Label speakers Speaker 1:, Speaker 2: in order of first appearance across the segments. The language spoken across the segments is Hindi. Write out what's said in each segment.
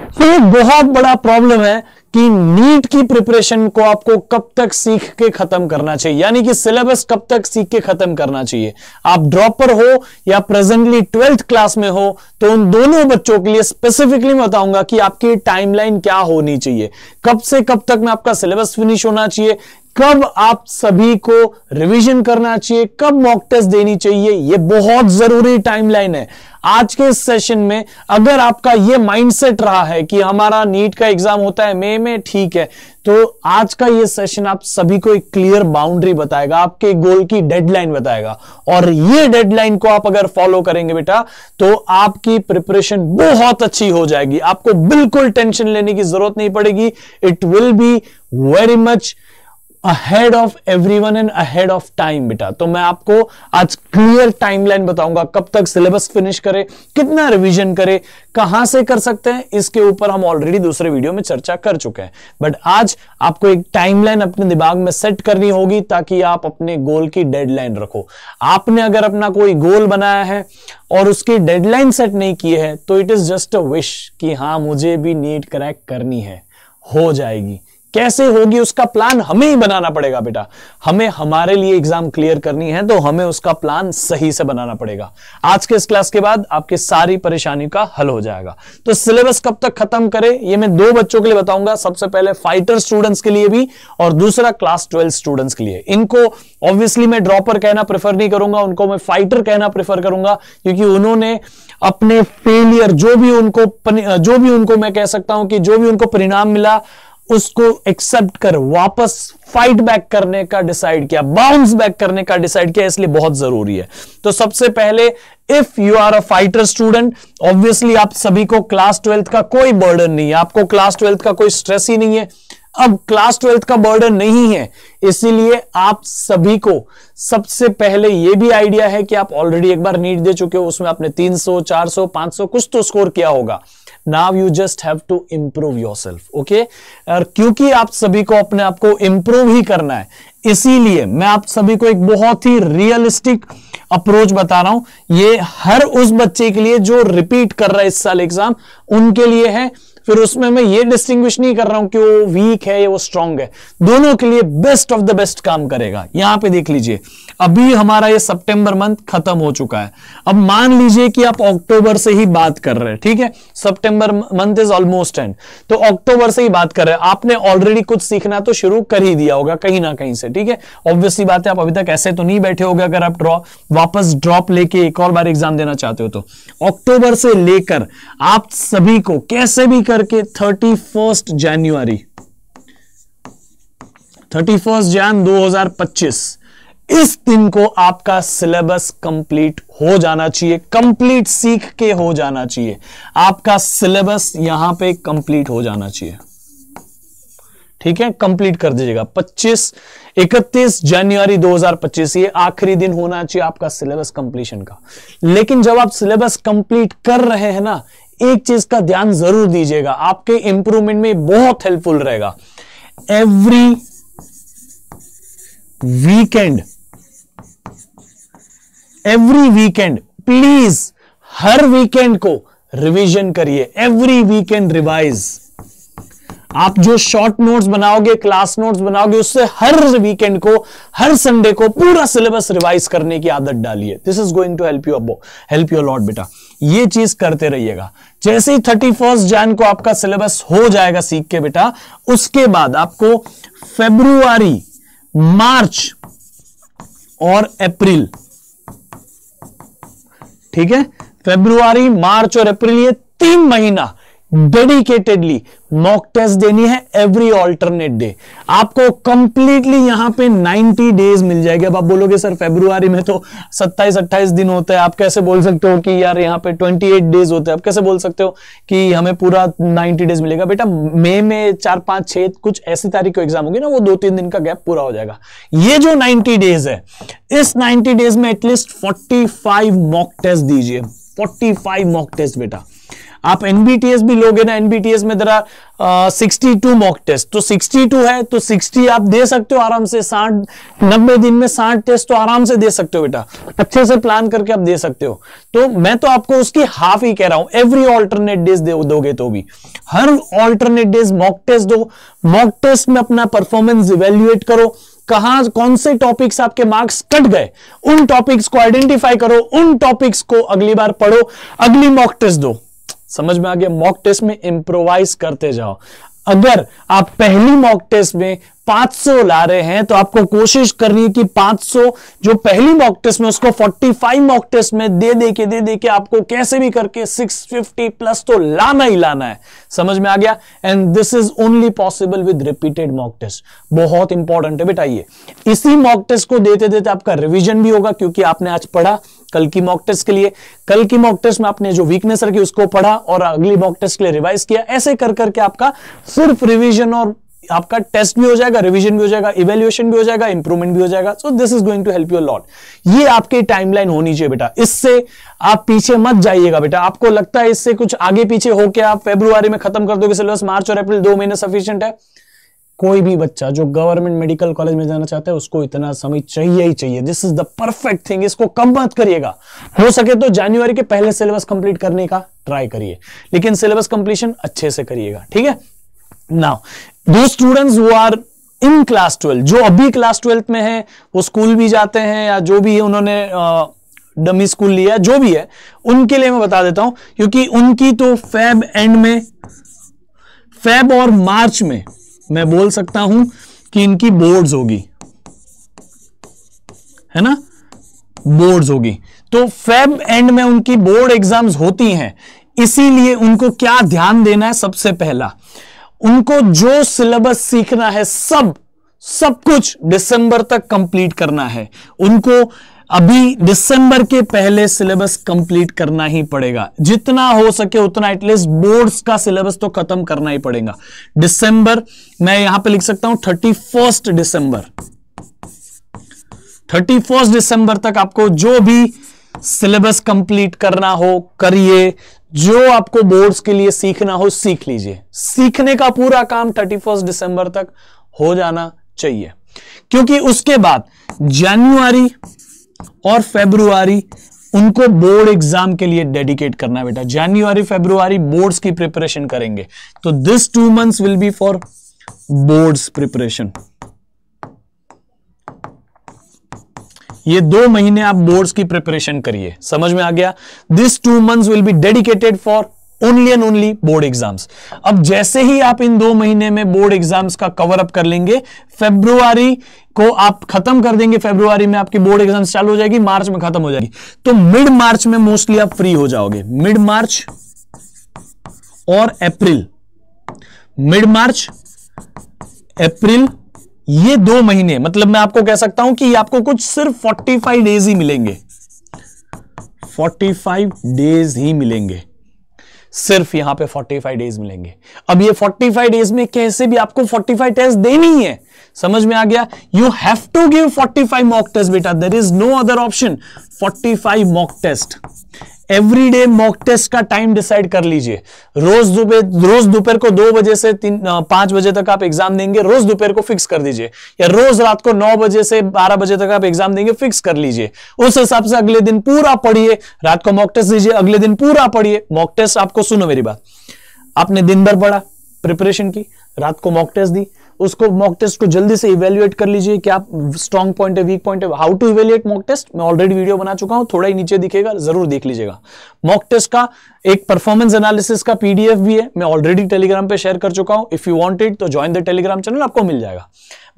Speaker 1: तो एक बहुत बड़ा प्रॉब्लम है कि नीट की प्रिपरेशन को आपको कब तक सीख के खत्म करना चाहिए, यानी कि सिलेबस कब तक सीख के खत्म करना चाहिए। आप ड्रॉपर हो या प्रेजेंटली 12th क्लास में हो, तो उन दोनों बच्चों के लिए स्पेसिफिकली मैं बताऊंगा कि आपकी टाइमलाइन क्या होनी चाहिए, कब से कब तक में आपका सिलेबस फिनिश होना चाहिए, कब आप सभी को रिवीजन करना चाहिए, कब मॉक टेस्ट देनी चाहिए। ये बहुत जरूरी टाइमलाइन है। आज के सेशन में अगर आपका ये माइंडसेट रहा है कि हमारा नीट का एग्जाम होता है मई में, ठीक है, तो आज का ये सेशन आप सभी को एक क्लियर बाउंड्री बताएगा, आपके गोल की डेडलाइन बताएगा, और ये डेडलाइन को आप अगर फॉलो करेंगे बेटा तो आपकी प्रिपरेशन बहुत अच्छी हो जाएगी। आपको बिल्कुल टेंशन लेने की जरूरत नहीं पड़ेगी। It will be very much ahead of everyone and ahead of time बेटा। तो मैं आपको आज क्लियर टाइमलाइन बताऊंगा, कब तक सिलेबस फिनिश करे, कितना रिवीजन करे, कहां से कर सकते हैं, इसके ऊपर हम ऑलरेडी दूसरे वीडियो में चर्चा कर चुके हैं। बट आज आपको एक टाइमलाइन अपने दिमाग में सेट करनी होगी ताकि आप अपने गोल की डेडलाइन रखो। आपने अगर अपना कोई गोल बनाया है और उसकी डेडलाइन सेट नहीं की है तो it is just a wish कि हां मुझे भी नीट क्रैक करनी है, हो जाएगी। कैसे होगी उसका प्लान हमें ही बनाना पड़ेगा बेटा। हमें हमारे लिए एग्जाम क्लियर करनी है तो हमें उसका प्लान सही से बनाना पड़ेगा। आज के इस क्लास के बाद आपकी सारी परेशानी का हल हो जाएगा। तो सिलेबस कब तक खत्म करें ये मैं दो बच्चों के लिए बताऊंगा। सबसे पहले फाइटर स्टूडेंट्स के लिए भी और दूसरा क्लास 12 स्टूडेंट्स के लिए। इनको ऑब्वियसली मैं ड्रॉपर कहना प्रेफर नहीं करूंगा, उनको मैं फाइटर कहना प्रेफर करूंगा, क्योंकि उन्होंने अपने फेलियर जो भी उनको मैं कह सकता हूं कि जो भी उनको परिणाम मिला उसको एक्सेप्ट कर वापस फाइट बैक करने का डिसाइड किया, बाउंस बैक करने का डिसाइड किया, इसलिए बहुत जरूरी है। तो सबसे पहले if you are a fighter student, obviously आप सभी को क्लास 12th का कोई बर्डन नहीं है, आपको क्लास 12th का कोई स्ट्रेस ही नहीं है। अब क्लास 12th का बर्डन नहीं है, इसीलिए आप सभी को सबसे पहले यह भी आइडिया है कि आप ऑलरेडी एक बार नीट दे चुके हो, उसमें आपने 300, 400, 500 कुछ तो स्कोर किया होगा। Now you just have to improve yourself, okay? और क्योंकि आप सभी को अपने आप को improve ही करना है, इसीलिए मैं आप सभी को एक बहुत ही रियलिस्टिक अप्रोच बता रहा हूं। ये हर उस बच्चे के लिए जो रिपीट कर रहा है इस साल एग्जाम, उनके लिए है। फिर उसमें मैं ये डिस्टिंग्विश नहीं कर रहा हूं कि वो वीक है या वो स्ट्रांग है, दोनों के लिए बेस्ट ऑफ द बेस्ट काम करेगा। यहां पे देख लीजिए, अभी हमारा ये सितंबर मंथ खत्म हो चुका है। अब मान लीजिए कि आप अक्टूबर से ही बात कर रहे हैं, ठीक है, सितंबर मंथ इज ऑलमोस्ट एंड, तो अक्टूबर से ही बात कर रहे हैं। आपने ऑलरेडी कुछ सीखना तो शुरू कर ही दिया होगा कहीं ना कहीं से, ठीक है। ऑब्वियसली बात है, आप अभी तक ऐसे तो नहीं बैठे होगे अगर आप वापस ड्रॉप लेके एक और बार एग्जाम देना चाहते हो। तो अक्टूबर से लेकर आप सभी को कैसे भी करके 31 जनवरी 2025 इस दिन को आपका सिलेबस कंप्लीट हो जाना चाहिए, कंप्लीट सीख के हो जाना चाहिए। आपका सिलेबस यहां पे कंप्लीट हो जाना चाहिए, ठीक है, कंप्लीट कर दीजिएगा। 31 जनवरी 2025 ये आखिरी दिन होना चाहिए आपका सिलेबस कंप्लीशन का। लेकिन जब आप सिलेबस कंप्लीट कर रहे हैं ना, एक चीज का ध्यान जरूर दीजिएगा, आपके इंप्रूवमेंट में बहुत हेल्पफुल रहेगा। Every weekend please her weekend को रिवीजन करिए। Every weekend revise. आप जो शॉर्ट नोट्स बनाओगे, क्लास नोट्स बनाओगे, उससे हर वीकेंड को, हर संडे को पूरा सिलेबस रिवाइज करने की आदत डालिए। This is going to help you lot बेटा। ये चीज करते रहिएगा। जैसे ही 31 जन को आपका सिलेबस हो जाएगा सीख के बेटा, उसके बाद आपको फरवरी, मार्च और अप्रैल, ठीक है, फरवरी, मार्च और अप्रैल, ये 3 महीना डेडिकेटेडली मॉक टेस्ट देनी है एवरी ऑल्टरनेट डे। आपको कंप्लीटली यहां पे 90 डेज मिल जाएगी। अब आप बोलोगे सर फरवरी में तो 27-28 दिन होता है, आप कैसे बोल सकते हो कि यार यहां पे 28 डेज होते हैं, आप कैसे बोल सकते हो कि हमें पूरा 90 डेज मिलेगा? बेटा मई में 4, 5, 6 कुछ ऐसी तारीख को एग्जाम होगी ना, वो 2-3 दिन का गैप पूरा हो जाएगा। ये जो 90 डेज है, इस 90 डेज में एटलीस्ट 45 मॉक टेस्ट दीजिए। 45 मॉक टेस्ट बेटा। आप एनबीटीएस भी लोगे ना, एनबीटीएस में जरा 62 मॉक टेस्ट, तो 62 है तो 60 आप दे सकते हो आराम से। 90 दिन में 60 टेस्ट तो आराम से दे सकते हो बेटा, अच्छे से प्लान करके आप दे सकते हो। तो मैं तो आपको उसकी हाफ ही कह रहा हूं, एवरी ऑल्टरनेट डेज दोगे तो भी, हर ऑल्टरनेट डेज मॉक टेस्ट दो। मॉक टेस्ट में अपना परफॉर्मेंस इवेल्युएट करो, कहां कौन से टॉपिक्स आपके मार्क्स कट गए, उन टॉपिक्स को आइडेंटिफाई करो, उन टॉपिक्स को अगली बार पढ़ो, अगली मॉक टेस्ट दो। समझ में आ गया? मॉक टेस्ट में इंप्रोवाइज करते जाओ। अगर आप पहली मॉक टेस्ट में 500 ला रहे हैं तो आपको कोशिश करनी है कि 500 जो पहली मॉक टेस्ट में, उसको 45 मॉक टेस्ट में दे के आपको कैसे भी करके 650 प्लस तो लाना ही लाना है। समझ में आ गया? And this is only possible with repeated mock test. बहुत इंपॉर्टेंट है बेटा ये। इसी मॉक टेस्ट को देते देते आपका रिवीजन भी होगा, क्योंकि आपने आज पढ़ा कल की मॉक टेस्ट के लिए, कल की मॉक टेस्ट में आपने जो वीकनेस रखी उसको पढ़ा और अगली मॉक टेस्ट के लिए रिवाइज किया। ऐसे कर करके आपका सिर्फ रिवीजन और आपका टेस्ट भी हो जाएगा, रिवीजन भी हो जाएगा, इवैल्यूएशन भी हो जाएगा, इंप्रूवमेंट भी हो जाएगा। So this is going to help you lot. ये आपकी टाइमलाइन होनी चाहिए बेटा, इससे आप पीछे मत जाइएगा बेटा। आपको लगता है इससे कुछ आगे पीछे होकर आप फरवरी में खत्म कर दोगे सिलेबस, मार्च और अप्रैल 2 महीने सफिशिएंट है? कोई भी बच्चा जो गवर्नमेंट मेडिकल कॉलेज में जाना चाहता है उसको इतना समय चाहिए ही चाहिए। This is the perfect thing. इसको कम मत करिएगा, हो सके तो जनवरी के पहले सिलेबस कंप्लीट करने का ट्राई करिए, लेकिन सिलेबस कंप्लीशन अच्छे से करिएगा, ठीक है? नाउ दो students who are in class 12, जो अभी क्लास 12 में है, वो स्कूल भी जाते हैं या जो भी है, उन्होंने डमी स्कूल लिया, जो भी है, उनके लिए मैं बता देता हूं, क्योंकि उनकी तो फेब एंड में, फेब और मार्च में मैं बोल सकता हूं कि इनकी बोर्ड्स होगी, है ना? बोर्ड्स होगी, तो फेब एंड में उनकी बोर्ड एग्जाम्स होती हैं। इसीलिए उनको क्या ध्यान देना है? सबसे पहला, उनको जो सिलेबस सीखना है सब कुछ दिसंबर तक कंप्लीट करना है। उनको अभी दिसंबर के पहले सिलेबस कंप्लीट करना ही पड़ेगा, जितना हो सके उतना। एटलीस्ट बोर्ड्स का सिलेबस तो खत्म करना ही पड़ेगा। दिसंबर, मैं यहां पे लिख सकता हूं 31 दिसंबर, 31 दिसंबर तक आपको जो भी सिलेबस कंप्लीट करना हो करिए, जो आपको बोर्ड्स के लिए सीखना हो सीख लीजिए। सीखने का पूरा काम 31 दिसंबर तक हो जाना चाहिए, क्योंकि उसके बाद जनवरी और फरवरी उनको बोर्ड एग्जाम के लिए डेडिकेट करना है बेटा। जनवरी फरवरी बोर्ड्स की प्रिपरेशन करेंगे, तो this 2 months will be for boards preparation. ये 2 महीने आप बोर्ड्स की प्रिपरेशन करिए। समझ में आ गया? This 2 months will be dedicated for only and only board exams. अब जैसे ही आप इन 2 महीने में बोर्ड एग्जाम्स का कवर अप कर लेंगे, फरवरी को आप खत्म कर देंगे, फरवरी में आपकी बोर्ड एग्जाम्स चालू हो जाएगी, मार्च में खत्म हो जाएगी, तो मिड मार्च में मोस्टली आप फ्री हो जाओगे। मिड मार्च और अप्रैल, मिड मार्च अप्रैल, ये 2 महीने, मतलब मैं आपको कह सकता हूं कि आपको कुछ सिर्फ 45 डेज ही मिलेंगे, 45 डेज ही मिलेंगे, सिर्फ यहां पे 45 डेज मिलेंगे। अब ये 45 डेज में कैसे भी आपको 45 टेस्ट देनी है। समझ में आ गया? You have to give 45 mock test बेटा, there is no other option. 45 mock test every day. Mock test का टाइम डिसाइड कर लीजिए। रोज दोपहर को 2 बजे से 5 बजे तक आप एग्जाम देंगे, रोज दोपहर को फिक्स कर दीजिए, या रोज रात को 9 बजे से 12 बजे तक आप एग्जाम देंगे, फिक्स कर लीजिए। उस हिसाब से अगले दिन पूरा पढ़िए, रात को मॉक टेस्ट दीजिए, अगले दिन पूरा पढ़िए। मॉक टेस्ट आपको, सुनो मेरी बात, आपने दिन भर पढ़ा, प्रिपरेशन की, रात को मॉक टेस्ट दी, उसको मॉक टेस्ट को जल्दी से इवेल्युएट कर लीजिए, क्या स्ट्रॉन्ग पॉइंट है, वीक पॉइंट है, how to evaluate mock test. मैं ऑलरेडी वीडियो बना चुका हूं, थोड़ा ही नीचे दिखेगा, जरूर देख लीजिएगा। मॉक टेस्ट का एक परफॉर्मेंस एनालिसिस का पीडीएफ भी है, मैं ऑलरेडी टेलीग्राम पे शेयर कर चुका हूं। इफ यू वांट इट तो ज्वाइन द टेलीग्राम चैनल, आपको मिल जाएगा।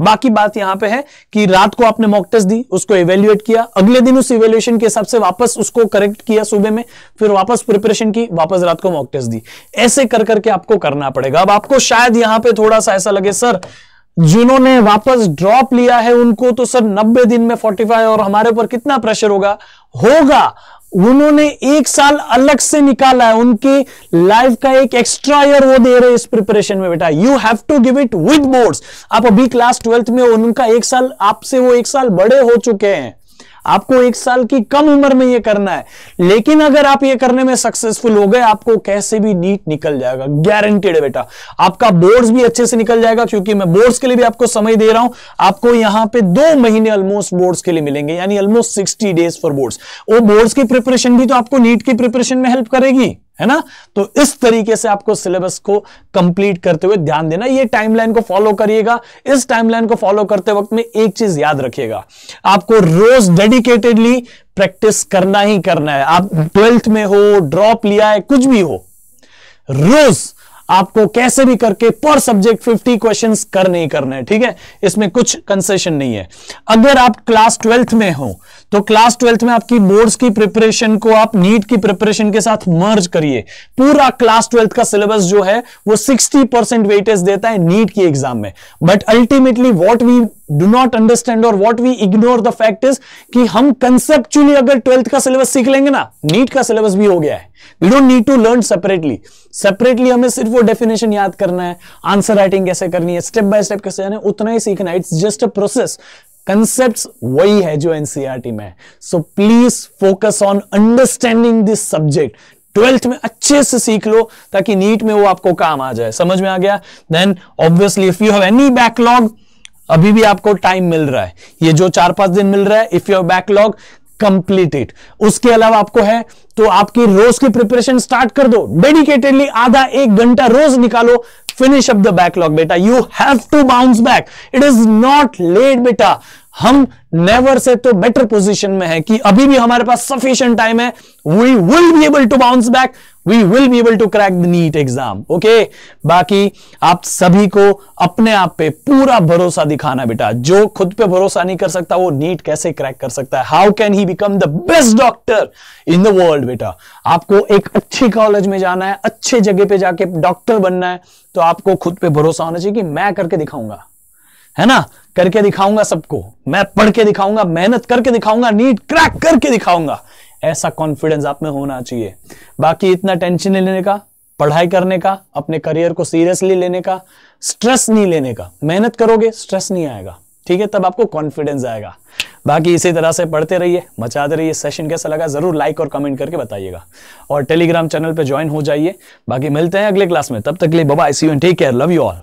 Speaker 1: बाकी बात यहां पे है कि रात को आपने मॉक टेस्ट दी, उसको इवेल्युएट किया, अगले दिन उस इवेल्युएशन के हिसाब से वापस उसको करेक्ट किया सुबह में, फिर वापस प्रिपरेशन की, वापस रात को मॉक टेस्ट दी। ऐसे कर करके आपको करना पड़ेगा। अब आपको शायद यहां पे थोड़ा सा ऐसा लगे, सर जिन्होंने वापस ड्रॉप लिया है उनको तो सर 90 दिन में 45, और हमारे ऊपर कितना प्रेशर होगा। उन्होंने 1 साल अलग से निकाला है, उनके लाइफ का एक एक्स्ट्रा ईयर वो दे रहे हैं इस प्रिपरेशन में बेटा। You have to give it with boards. आप अभी क्लास 12th में हो, उनका 1 साल, आपसे वो 1 साल बड़े हो चुके हैं, आपको 1 साल की कम उम्र में ये करना है, लेकिन अगर आप ये करने में सक्सेसफुल हो गए, आपको कैसे भी नीट निकल जाएगा, गारंटेड है बेटा। आपका बोर्ड्स भी अच्छे से निकल जाएगा, क्योंकि मैं बोर्ड्स के लिए भी आपको समय दे रहा हूं। आपको यहां पे 2 महीने ऑलमोस्ट बोर्ड्स के लिए मिलेंगे, यानी ऑलमोस्ट 60 डेज फॉर बोर्ड्स। वो बोर्ड्स की प्रिपरेशन भी तो आपको नीट की प्रिपरेशन में हेल्प करेगी, है ना। तो इस तरीके से आपको सिलेबस को कंप्लीट करते हुए ध्यान देना, ये टाइमलाइन को फॉलो करिएगा। इस टाइमलाइन को फॉलो करते वक्त में एक चीज याद रखिएगा, आपको रोज डेडिकेटेडली प्रैक्टिस करना ही करना है। आप 12th में हो, ड्रॉप लिया है, कुछ भी हो, रोज आपको कैसे भी करके पर सब्जेक्ट 50 क्वेश्चंस करने ही करने हैं, ठीक है। इसमें कुछ कंसेशन नहीं है। अगर आप क्लास 12th में हो तो क्लास 12th में आपकी बोर्ड्स की प्रिपरेशन को आप नीट की प्रिपरेशन के साथ मर्ज करिए। पूरा क्लास 12th का सिलेबस जो है वो 60% वेटेज देता है नीट की एग्जाम में। But ultimately what we do not understand और what we ignore the fact is कि हम कंसेप्चुअली अगर 12th का सिलेबस सीख लेंगे ना, नीट का सिलेबस भी हो गया है। We don't need to learn separately हमें सिर्फ वो डेफिनेशन याद करना है, आंसर राइटिंग कैसे करनी है, स्टेप बाय स्टेप कैसे जाना है, उतना ही सीखना है। It's just a process. Concepts वही है जो एनसीईआरटी में है। So please focus on understanding this subject. 12th में अच्छे से सीख लो ताकि नीट में वो आपको काम आ जाए। समझ में आ गया? Then obviously if you have any backlog, अभी भी आपको टाइम मिल रहा है, ये जो 4-5 दिन मिल रहा है, if you have backlog complete it. उसके अलावा आपको है तो आपकी रोज की प्रिपरेशन स्टार्ट कर दो, डेडिकेटेडली आधा 1 घंटा रोज निकालो, फिनिश अप द बैकलॉग बेटा। You have to bounce back, it is not late बेटा। हम नेवर से तो बेटर पोजीशन में है कि अभी भी हमारे पास सफिशिएंट टाइम है। We will be able to bounce back, we will be able to crack the NEET exam. Okay, बाकी आप सभी को अपने आप पे पूरा भरोसा दिखाना बेटा। जो खुद पे भरोसा नहीं कर सकता वो नीट कैसे क्रैक कर सकता है? How can he become the best doctor in the world बेटा? आपको एक अच्छी कॉलेज में जाना है, अच्छे जगह पे जाके डॉक्टर बनना है, तो आपको खुद पे भरोसा होना चाहिए कि मैं करके दिखाऊंगा, है ना, करके दिखाऊंगा सबको, मैं पढ़ के दिखाऊंगा, मेहनत करके दिखाऊंगा, नीट क्रैक करके दिखाऊंगा। ऐसा कॉन्फिडेंस आप में होना चाहिए। बाकी इतना टेंशन नहीं लेने का, पढ़ाई करने का, अपने करियर को सीरियसली लेने का, स्ट्रेस नहीं लेने का। मेहनत करोगे स्ट्रेस नहीं आएगा, ठीक है, तब आपको कॉन्फिडेंस आएगा। बाकी इसी तरह से पढ़ते रहिए, मचाते रहिए। सेशन कैसा लगा जरूर लाइक और कमेंट करके बताइएगा, और टेलीग्राम चैनल पे ज्वाइन हो जाइए। बाकी मिलते हैं अगले क्लास में, तब तक के लिए bye bye, see you and take care, love you all.